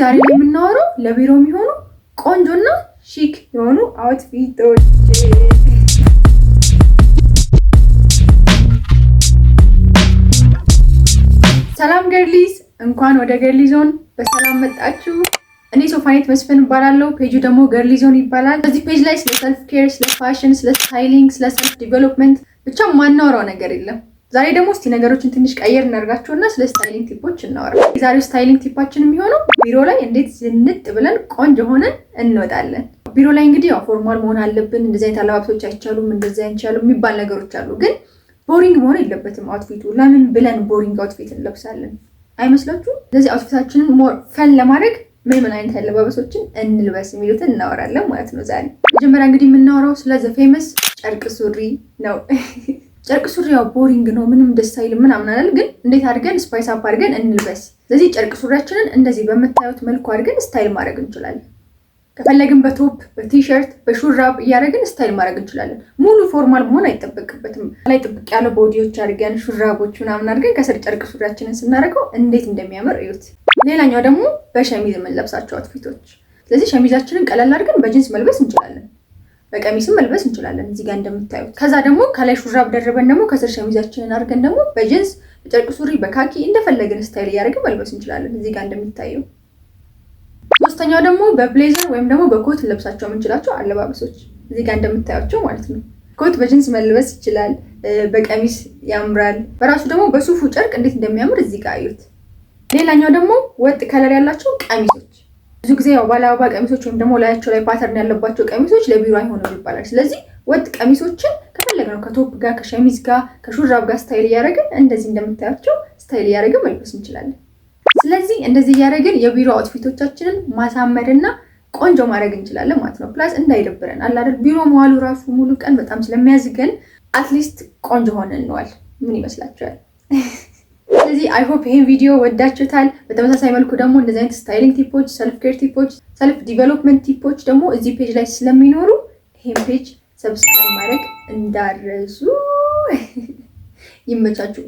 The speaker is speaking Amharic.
ዛሬ የምናወራው ለቢሮ የሚሆኑ ቆንጆና ሺክ የሆኑ አውትፊቶች። ሰላም ገርሊስ፣ እንኳን ወደ ገርሊ ዞን በሰላም መጣችሁ። እኔ ሶፋኔት መስፍን እባላለሁ። ፔጁ ደግሞ ገርሊ ዞን ይባላል። በዚህ ፔጅ ላይ ስለ ሰልፍ ኬር፣ ስለ ፋሽን፣ ስለ ስታይሊንግ፣ ስለ ሰልፍ ዲቨሎፕመንት ብቻ ማናወራው ነገር የለም። ዛሬ ደግሞ እስቲ ነገሮችን ትንሽ ቀየር እናርጋቸውና ስለ ስታይሊንግ ቲፖች እናወራ። የዛሬው ስታይሊንግ ቲፓችን የሚሆነው ቢሮ ላይ እንዴት ዝንጥ ብለን ቆንጆ ሆነን እንወጣለን። ቢሮ ላይ እንግዲህ ያው ፎርማል መሆን አለብን። እንደዚህ አይነት አለባበሶች አይቻሉም፣ እንደዚህ አይቻሉም የሚባል ነገሮች አሉ። ግን ቦሪንግ መሆን የለበትም አውትፊቱ። ለምን ብለን ቦሪንግ አውትፊት እንለብሳለን አይመስላችሁም? ስለዚህ አውትፊታችንን ሞር ፈን ለማድረግ ምን አይነት አለባበሶችን እንልበስ የሚሉትን እናወራለን ማለት ነው ዛሬ። መጀመሪያ እንግዲህ የምናወራው ስለ ዘ ፌመስ ጨርቅ ሱሪ ነው። ጨርቅ ሱሪ ያው ቦሪንግ ነው፣ ምንም ደስ አይልም ምናምን አይደል? ግን እንዴት አድርገን ስፓይስ አፕ አድርገን እንልበስ። ስለዚህ ጨርቅ ሱሪያችንን እንደዚህ በምታዩት መልኩ አድርገን ስታይል ማድረግ እንችላለን። ከፈለግን በቶፕ በቲሸርት በሹራብ እያደረግን ስታይል ማድረግ እንችላለን። ሙሉ ፎርማል መሆን አይጠበቅበትም። ላይ ጥብቅ ያለ ቦዲዎች አድርገን ሹራቦች ምናምን አድርገን ከስር ጨርቅ ሱሪያችንን ስናደርገው እንዴት እንደሚያምር እዩት። ሌላኛው ደግሞ በሸሚዝ የምንለብሳቸው አውትፊቶች። ስለዚህ ሸሚዛችንን ቀለል አድርገን በጂንስ መልበስ እንችላለን፣ በቀሚስም መልበስ እንችላለን እዚህ ጋር እንደምታዩት። ከዛ ደግሞ ከላይ ሹራብ ደርበን ደግሞ ከስር ሸሚዛችንን አድርገን ደግሞ በጂንስ በጨርቅ ሱሪ በካኪ እንደፈለግን ስታይል እያደረግን መልበስ እንችላለን እዚህ ጋር እንደሚታየው። ሶስተኛው ደግሞ በብሌዘር ወይም ደግሞ በኮት ለብሳቸው የምንችላቸው አለባበሶች እዚህ ጋር እንደምታያቸው ማለት ነው። ኮት በጂንስ መልበስ ይችላል፣ በቀሚስ ያምራል። በራሱ ደግሞ በሱፉ ጨርቅ እንዴት እንደሚያምር እዚህ ጋር አዩት። ሌላኛው ደግሞ ወጥ ከለር ያላቸው ቀሚሶች። ብዙ ጊዜ ያው ባለ አበባ ቀሚሶች ወይም ደግሞ ላያቸው ላይ ፓተርን ያለባቸው ቀሚሶች ለቢሮ አይሆኑም ይባላል። ስለዚህ ወጥ ቀሚሶችን ከፈለግነው ከቶፕ ጋር ከሸሚዝ ጋር ከሹራብ ጋር ስታይል እያደረግን እንደዚህ እንደምታያቸው ስታይል እያደረግን መልበስ እንችላለን። ስለዚህ እንደዚህ እያደረግን የቢሮ አውትፊቶቻችንን ማሳመርና ቆንጆ ማድረግ እንችላለን ማለት ነው። ፕላስ እንዳይደብረን አለ አይደል? ቢሮ መዋሉ ራሱ ሙሉ ቀን በጣም ስለሚያዝገን አትሊስት ቆንጆ ሆነን እንዋል። ምን ይመስላችኋል? ስለዚህ አይ ሆፕ ይሄን ቪዲዮ ወዳችሁታል። በተመሳሳይ መልኩ ደግሞ እንደዚህ አይነት ስታይሊንግ ቲፖች፣ ሰልፍ ኬር ቲፖች፣ ሰልፍ ዲቨሎፕመንት ቲፖች ደግሞ እዚህ ፔጅ ላይ ስለሚኖሩ ይሄን ፔጅ ሰብስክራይብ ማድረግ እንዳትረሱ። ይመቻችሁ።